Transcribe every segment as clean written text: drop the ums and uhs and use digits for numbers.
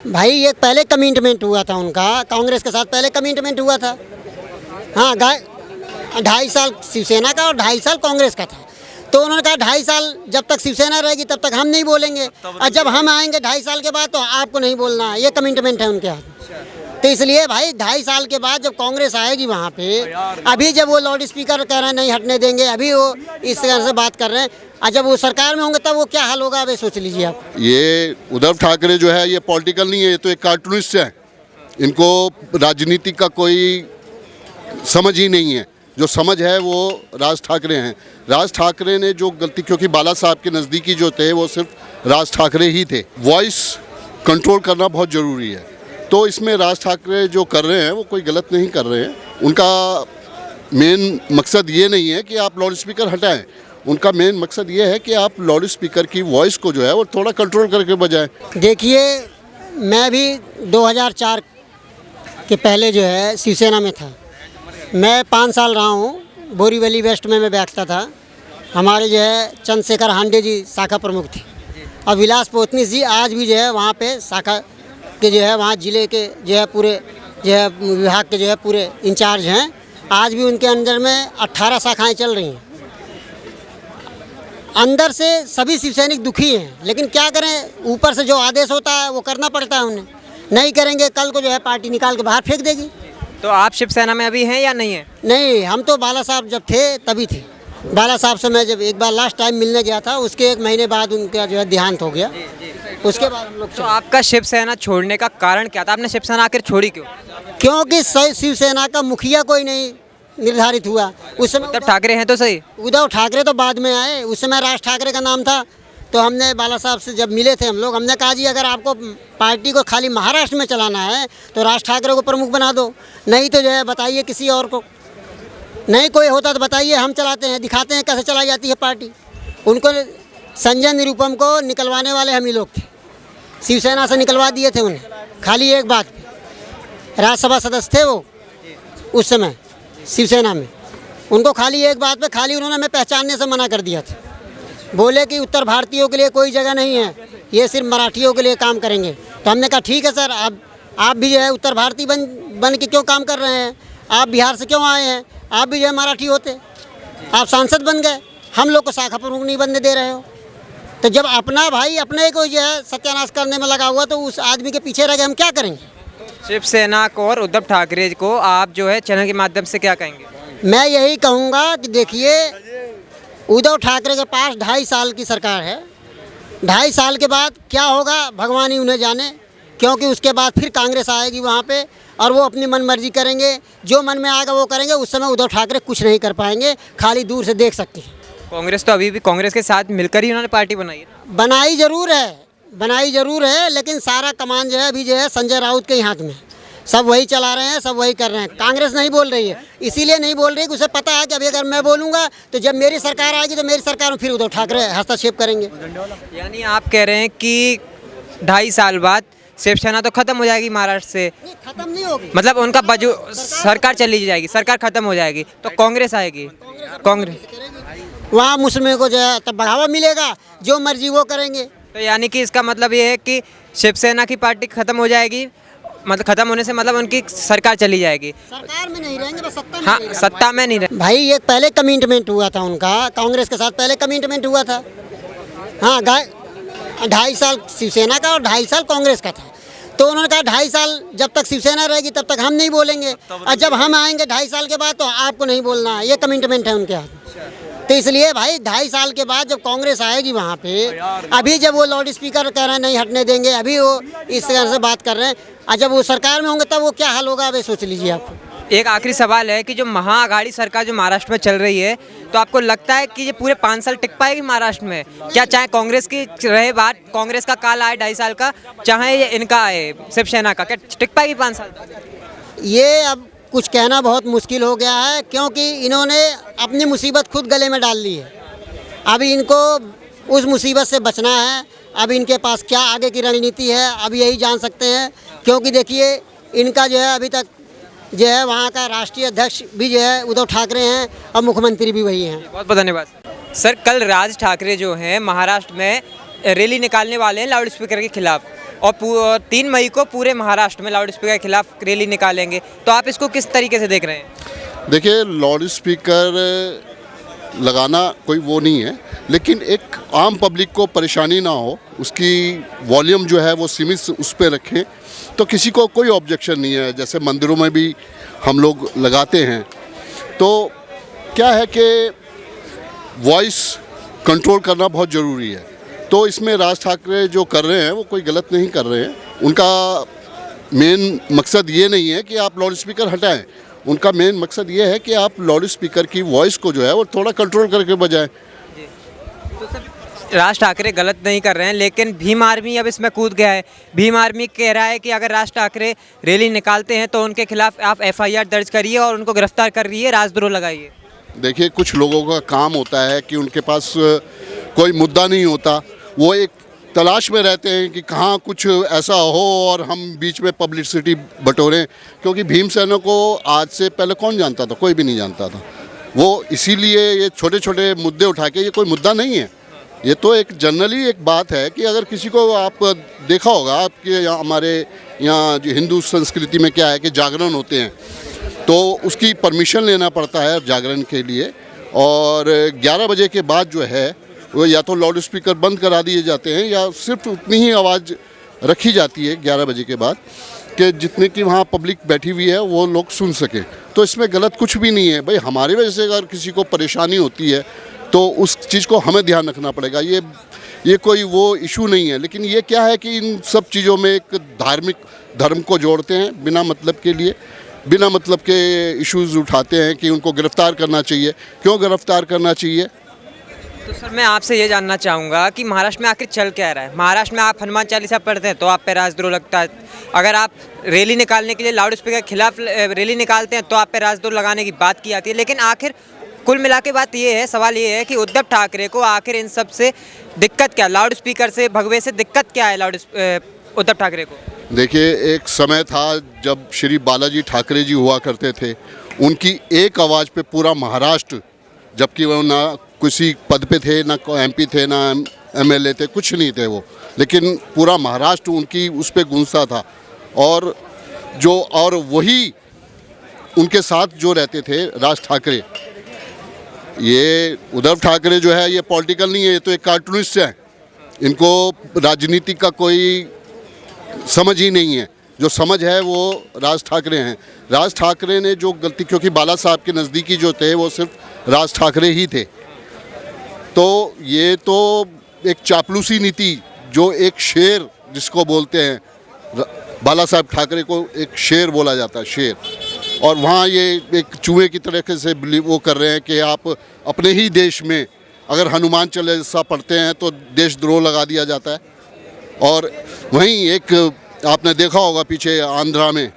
भाई ये पहले कमिटमेंट हुआ था उनका, कांग्रेस के साथ पहले कमिटमेंट हुआ था। हाँ, 2.5 साल शिवसेना का और 2.5 साल कांग्रेस का था। तो उन्होंने कहा 2.5 साल जब तक शिवसेना रहेगी तब तक हम नहीं बोलेंगे, और जब हम आएंगे 2.5 साल के बाद तो आपको नहीं बोलना है। ये कमिटमेंट है उनके हाथ। तो इसलिए भाई 2.5 साल के बाद जब कांग्रेस आएगी वहाँ पे, अभी जब वो लाउड स्पीकर कह रहे हैं नहीं हटने देंगे, अभी वो इस तरह से बात कर रहे हैं, और जब वो सरकार में होंगे तब वो क्या हाल होगा, अभी सोच लीजिए आप। ये उद्धव ठाकरे जो है ये पॉलिटिकल नहीं है, ये तो एक कार्टूनिस्ट है। इनको राजनीति का कोई समझ ही नहीं है। जो समझ है वो राज ठाकरे हैं। राज ठाकरे ने जो गलती, क्योंकि बाला साहब के नज़दीकी जो थे वो सिर्फ राज ठाकरे ही थे। वॉइस कंट्रोल करना बहुत ज़रूरी है। तो इसमें राज ठाकरे जो कर रहे हैं वो कोई गलत नहीं कर रहे हैं। उनका मेन मकसद ये नहीं है कि आप लाउड स्पीकर हटाएं। उनका मेन मकसद ये है कि आप लाउड स्पीकर की वॉइस को जो है वो थोड़ा कंट्रोल करके बजाएं। देखिए, मैं भी 2004 के पहले जो है शिवसेना में था। मैं 5 साल रहा हूँ। बोरीवली वेस्ट में मैं बैठता था। हमारे जो है चंद्रशेखर हांडे जी शाखा प्रमुख थे, और विलास पोतनीस जी आज भी जो है वहाँ पे शाखा के जो है वहाँ ज़िले के जो है पूरे जो है विभाग के जो है पूरे इंचार्ज हैं। आज भी उनके अंदर में 18 शाखाएँ चल रही हैं। अंदर से सभी शिवसैनिक दुखी हैं, लेकिन क्या करें, ऊपर से जो आदेश होता है वो करना पड़ता है उन्हें। नहीं करेंगे कल को जो है पार्टी निकाल के बाहर फेंक देगी। तो आप शिवसेना में अभी हैं या नहीं है? नहीं, हम तो बाला साहब जब थे तभी थे। बाला साहब से मैं जब एक बार लास्ट टाइम मिलने गया था, उसके 1 महीने बाद उनका जो है देहांत हो गया। उसके बाद हम लोग तो आपका शिवसेना छोड़ने का कारण क्या था? आपने शिवसेना आखिर छोड़ी क्यों? क्योंकि शिवसेना का मुखिया कोई नहीं निर्धारित हुआ। उस समय उद्धव ठाकरे हैं तो सही। उद्धव ठाकरे तो बाद में आए, उस समय राज ठाकरे का नाम था। तो हमने बाला साहब से जब मिले थे हम लोग, हमने कहा जी अगर आपको पार्टी को खाली महाराष्ट्र में चलाना है तो राज ठाकरे को प्रमुख बना दो, नहीं तो जो है बताइए किसी और को। नहीं कोई होता तो बताइए, हम चलाते हैं, दिखाते हैं कैसे चलाई जाती है पार्टी। उनको संजय निरुपम को निकलवाने वाले हम ही लोग थे। शिवसेना से निकलवा दिए थे उन्हें, खाली एक बात पे। राज्यसभा सदस्य थे वो उस समय शिवसेना में। उनको खाली एक बात पे खाली उन्होंने हमें पहचानने से मना कर दिया था। बोले कि उत्तर भारतीयों के लिए कोई जगह नहीं है, ये सिर्फ मराठियों के लिए काम करेंगे। तो हमने कहा ठीक है सर, आप भी जो है उत्तर भारतीय बन के क्यों काम कर रहे हैं? आप बिहार से क्यों आए हैं? आप भी जो है मराठी होते, आप सांसद बन गए, हम लोग को शाखा प्रमुख नहीं बनने दे रहे हो। तो जब अपना भाई अपने को जो है सत्यानाश करने में लगा हुआ, तो उस आदमी के पीछे रह गए, हम क्या करेंगे? शिवसेना को और उद्धव ठाकरे को आप जो है चैनल के माध्यम से क्या कहेंगे? मैं यही कहूँगा कि देखिए, उद्धव ठाकरे के पास 2.5 साल की सरकार है। 2.5 साल के बाद क्या होगा भगवान ही उन्हें जाने, क्योंकि उसके बाद फिर कांग्रेस आएगी वहाँ पे, और वो अपनी मनमर्जी करेंगे, जो मन में आएगा वो करेंगे। उस समय उद्धव ठाकरे कुछ नहीं कर पाएंगे, खाली दूर से देख सकते हैं। कांग्रेस तो अभी भी कांग्रेस के साथ मिलकर ही उन्होंने पार्टी बनाई है। बनाई ज़रूर है, लेकिन सारा कमान जो है अभी जो है संजय राउत के ही हाथ में है। सब वही चला रहे हैं, सब वही कर रहे हैं। कांग्रेस नहीं बोल रही है, इसीलिए नहीं बोल रही कि उसे पता है कि अभी अगर मैं बोलूँगा तो जब मेरी सरकार आएगी तो मेरी सरकार में फिर उद्धव ठाकरे हस्तक्षेप करेंगे। यानी आप कह रहे हैं कि 2.5 साल बाद शिवसेना तो खत्म हो जाएगी महाराष्ट्र से? खत्म नहीं होगी, मतलब उनका बाजू सरकार चली जाएगी, सरकार खत्म हो जाएगी तो कांग्रेस आएगी। कांग्रेस वहाँ मुस्लिमों को जो है तब बढ़ावा मिलेगा, जो मर्जी वो करेंगे। तो यानी कि इसका मतलब ये है कि शिवसेना की पार्टी खत्म हो जाएगी, मतलब खत्म होने से मतलब उनकी सरकार चली जाएगी। सरकार में नहीं रहेंगे, बस सत्ता में हाँ, रहेंगे। सत्ता में नहीं रहे। भाई ये पहले कमिटमेंट हुआ था उनका, कांग्रेस के साथ पहले कमिटमेंट हुआ था। हाँ, 2.5 साल शिवसेना का और 2.5 साल कांग्रेस का था। तो उन्होंने कहा 2.5 साल जब तक शिवसेना रहेगी तब तक हम नहीं बोलेंगे, और जब हम आएंगे 2.5 साल के बाद तो आपको नहीं बोलना है। ये कमिटमेंट है उनके हाथ। तो इसलिए भाई 2.5 साल के बाद जब कांग्रेस आएगी वहाँ पे, अभी जब वो लाउड स्पीकर कह रहे हैं नहीं हटने देंगे, अभी वो इस तरह से बात कर रहे हैं, और जब वो सरकार में होंगे तब वो क्या हाल होगा, अभी सोच लीजिए आप। एक आखिरी सवाल है कि जो महाअघाड़ी सरकार जो महाराष्ट्र में चल रही है, तो आपको लगता है कि ये पूरे 5 साल टिक पाएगी महाराष्ट्र में? क्या चाहे कांग्रेस की रहे बात, कांग्रेस का काल आए 2.5 साल का, चाहे ये इनका आए शिवसेना का, क्या टिक पाएगी 5 साल तक? ये अब कुछ कहना बहुत मुश्किल हो गया है, क्योंकि इन्होंने अपनी मुसीबत खुद गले में डाल ली है। अभी इनको उस मुसीबत से बचना है। अब इनके पास क्या आगे की रणनीति है अब यही जान सकते हैं, क्योंकि देखिए इनका जो है अभी तक जो है वहाँ का राष्ट्रीय अध्यक्ष भी जो है उद्धव ठाकरे हैं, और मुख्यमंत्री भी वही हैं। बहुत बहुत धन्यवाद सर। कल राज ठाकरे जो हैं महाराष्ट्र में रैली निकालने वाले हैं लाउड स्पीकर के खिलाफ, और 3 मई को पूरे महाराष्ट्र में लाउड स्पीकर के खिलाफ रैली निकालेंगे, तो आप इसको किस तरीके से देख रहे हैं? देखिए, लाउड स्पीकर लगाना कोई वो नहीं है, लेकिन एक आम पब्लिक को परेशानी ना हो, उसकी वॉल्यूम जो है वो सीमित उस पर रखें, तो किसी को कोई ऑब्जेक्शन नहीं है। जैसे मंदिरों में भी हम लोग लगाते हैं, तो क्या है कि वॉइस कंट्रोल करना बहुत ज़रूरी है। तो इसमें राज ठाकरे जो कर रहे हैं वो कोई गलत नहीं कर रहे हैं। उनका मेन मकसद ये नहीं है कि आप लाउड स्पीकर हटाएं, उनका मेन मकसद ये है कि आप लाउड स्पीकर की वॉइस को जो है वो थोड़ा कंट्रोल करके बजाएं। तो सर, राज ठाकरे गलत नहीं कर रहे हैं, लेकिन भीम आर्मी अब इसमें कूद गया है। भीम आर्मी कह रहा है कि अगर राज ठाकरे रैली निकालते हैं तो उनके खिलाफ आप FIR दर्ज करिए और उनको गिरफ्तार करिए, राजद्रोह लगाइए। देखिए, कुछ लोगों का काम होता है कि उनके पास कोई मुद्दा नहीं होता, वो एक तलाश में रहते हैं कि कहाँ कुछ ऐसा हो और हम बीच में पब्लिसिटी बटोरें। क्योंकि भीमसेन को आज से पहले कौन जानता था? कोई भी नहीं जानता था। वो इसीलिए ये छोटे छोटे मुद्दे उठा के, ये कोई मुद्दा नहीं है, ये तो एक जनरली एक बात है कि अगर किसी को, आप देखा होगा आपके यहाँ, हमारे यहाँ जो हिंदू संस्कृति में क्या है कि जागरण होते हैं, तो उसकी परमिशन लेना पड़ता है जागरण के लिए, और 11 बजे के बाद जो है वो या तो लाउड स्पीकर बंद करा दिए जाते हैं या सिर्फ उतनी ही आवाज़ रखी जाती है 11 बजे के बाद कि जितने की वहाँ पब्लिक बैठी हुई है वो लोग सुन सकें। तो इसमें गलत कुछ भी नहीं है भाई। हमारी वजह से अगर किसी को परेशानी होती है तो उस चीज़ को हमें ध्यान रखना पड़ेगा, ये कोई वो इशू नहीं है। लेकिन ये क्या है कि इन सब चीज़ों में एक धर्म को जोड़ते हैं बिना मतलब के लिए, बिना मतलब के इश्यूज़ उठाते हैं कि उनको गिरफ़्तार करना चाहिए। क्यों गिरफ़्तार करना चाहिए? तो सर, मैं आपसे ये जानना चाहूँगा कि महाराष्ट्र में आखिर चल क्या रहा है। महाराष्ट्र में आप हनुमान चालीसा पढ़ते हैं तो आप पे राजद्रोह लगता है, अगर आप रैली निकालने के लिए लाउड स्पीकर के खिलाफ रैली निकालते हैं तो आप पे राजद्रोह लगाने की बात की जाती है। लेकिन आखिर कुल मिला के बात ये है, सवाल ये है कि उद्धव ठाकरे को आखिर इन सब से दिक्कत क्या, लाउड स्पीकर से, भगवे से दिक्कत क्या है उद्धव ठाकरे को? देखिए, एक समय था जब श्री बालाजी ठाकरे जी हुआ करते थे, उनकी एक आवाज़ पे पूरा महाराष्ट्र, जबकि वो ना किसी पद पे थे, ना MP थे, ना MLA थे, कुछ नहीं थे वो, लेकिन पूरा महाराष्ट्र उनकी उस पे गूंजता था। और वही उनके साथ जो रहते थे राज ठाकरे, ये उद्धव ठाकरे जो है ये पॉलिटिकल नहीं है, ये तो एक कार्टूनिस्ट है। इनको राजनीति का कोई समझ ही नहीं है। जो समझ है वो राज ठाकरे हैं। राज ठाकरे ने जो गलती, क्योंकि बाला साहब के नज़दीकी जो थे वो सिर्फ राज ठाकरे ही थे, तो ये तो एक चापलूसी नीति, जो एक शेर जिसको बोलते हैं, बाला साहब ठाकरे को एक शेर बोला जाता है, शेर। और वहाँ ये एक चूहे की तरीके से वो कर रहे हैं कि आप अपने ही देश में अगर हनुमान चालीसा पढ़ते हैं तो देशद्रोह लगा दिया जाता है। और वहीं एक आपने देखा होगा पीछे आंध्रा में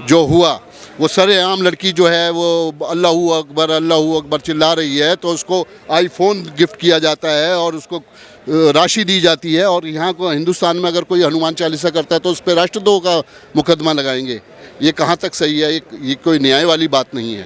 जो हुआ, वो सरेआम लड़की जो है वो अल्लाहू अकबर चिल्ला रही है, तो उसको आईफोन गिफ्ट किया जाता है और उसको राशि दी जाती है। और यहाँ को हिंदुस्तान में अगर कोई हनुमान चालीसा करता है तो उस पर राष्ट्रद्रोह का मुकदमा लगाएंगे। ये कहाँ तक सही है? ये कोई न्याय वाली बात नहीं है।